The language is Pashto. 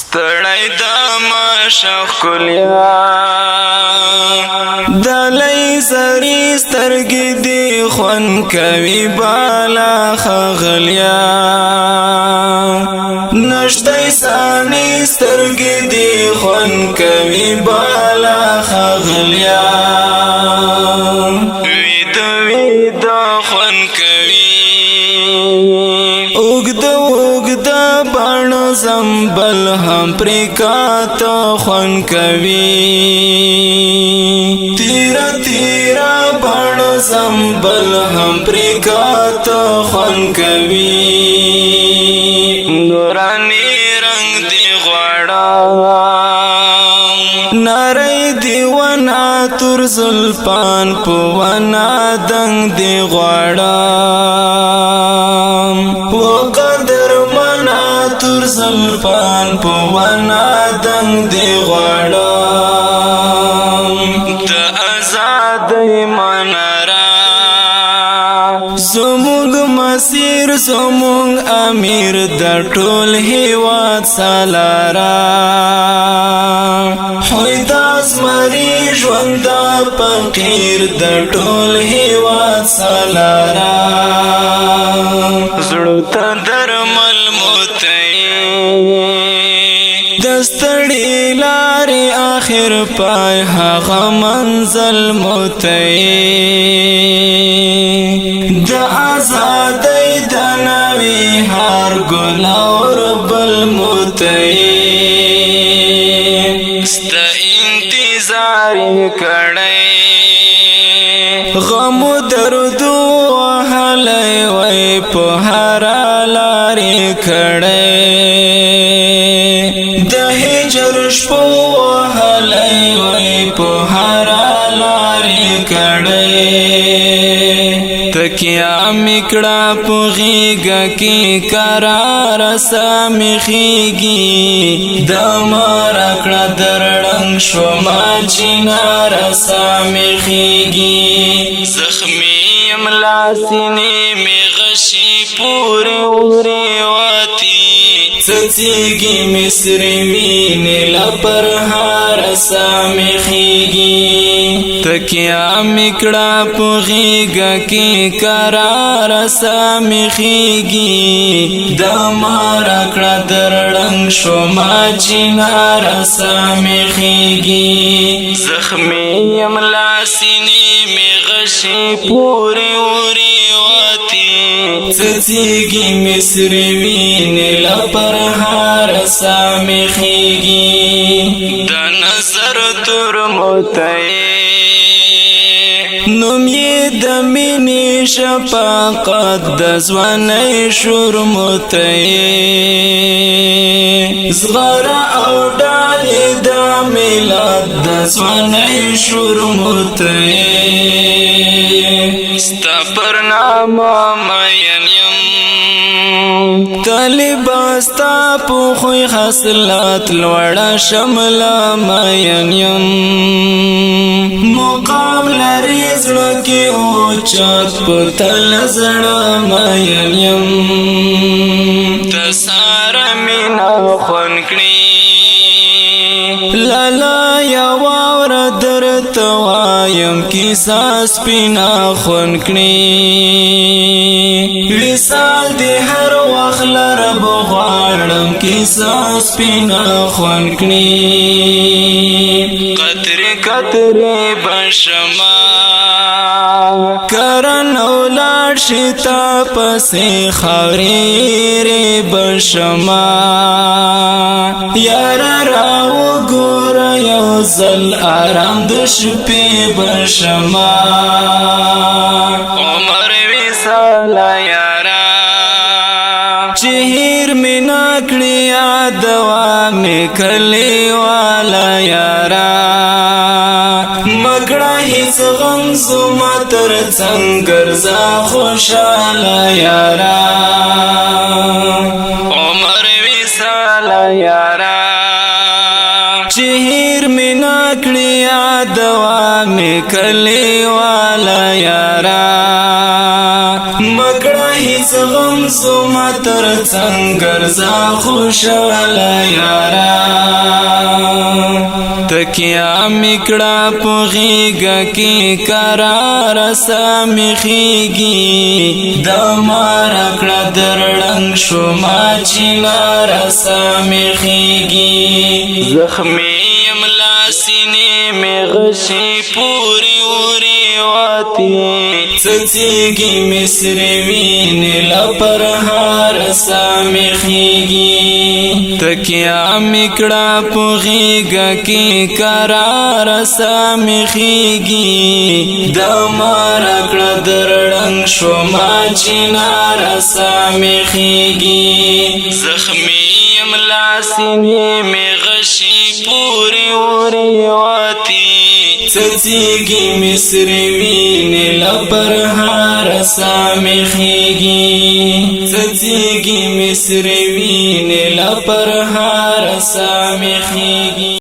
ستړی د مشق کلیا دلی سری سترګې دی خوند کوي بالا خغلیا نشتی سانی سترګې دی خوند کوي بالا خغلیا وید خوند کوي اوږد بڼ زمبل هم پریکات خوند کوي تیرا بڼ زمبل هم پریکات خوند کوي نورانی رنگ دی غواړه نری دی ونا تر زلفان په ونا دنګ دی غواړه وقدر منا تر زلفان په ونا دنګ دی غواړه د آزادۍ مناره زمونږ مسیر زمونږ امیر د ټول هیواد سالاره خوی د زمري ژوند د فقیر د ټول هیواد سالاره زړه ته درمل موتیي د ستړي لارې آخر پای هغه منزل موتیي د آزادۍ د نوي هر ګل اور بل موتیي ستا انتظار کړی غم درد وهلی وای په هر لارې کړی د هجر شپو وهلی وای په هر لارې کړی تکیا میکړه په غیږه کې قرار سامخیږي د مارکړه درړنګ شوما چینار سامخیږي زخمی املا سینې می غشي پورې اورې واتی څڅیږي مصری وینې لپر هار سامخیږي تکیا میکړه په غیږه کې قرار سامخیږي د مارکړه درړنګ شوما چینار سامخیږي زخمی املا سینې می غشي پورې اورې واتی څڅیږي مصری وینې لپر هار سامخیږي د نظر تر موتیي نوم یې د مینې شفقت د ځوانۍ شورموتیي زغره او ډالې د ملت د ځوانۍ شورموتیي ستا پر نامه مین یم طالبه ستا په خوی خصلت لوړه شمله مین یم مقام لري زړه کې اوچت په تل زړه مین یم ته ساره مینه خوند کړي لالا یوه ورځ درته وایم کیسه سپینه خوند کړي وصال دې هر وخت لرب غواړم کیسه سپینه خوند کړي قطرې قطرې بشما کرن اولاد شتا پسې خاورې بشما یار راو ګور یو ځل آرام د شپې بشما عمر وصال یارا چهیر می نکړی یادوا می کلی والا یارا مګړه هیڅ غم زما تر څنګ ګرځا خوشاله یارا عمر وصال یارا چهیر می نکړی یادوا می کلی والا یارا مګړه هیڅ غم زما تر څنګ ګرځا خوشاله یارا تکیا میکڑا پغیگا کی قرار سامخیگی دمار اکڑا درڑنگ شما چنار سامخیگی زخمی املا سینے میں غشی پوری اوری واتی چچیگی مصر وین لپرہار سامخیگی تکیا میکڑا پغیگا کی قرار سامخیگی دمار اکڑا درڑنگ شما چنار سامخیگی زخمی املا سینے میں غشی پوری اوری واتی چچیگی مصر وین لپرہار سامخیگی چچیگی مصر وین لپرہار سامخیگی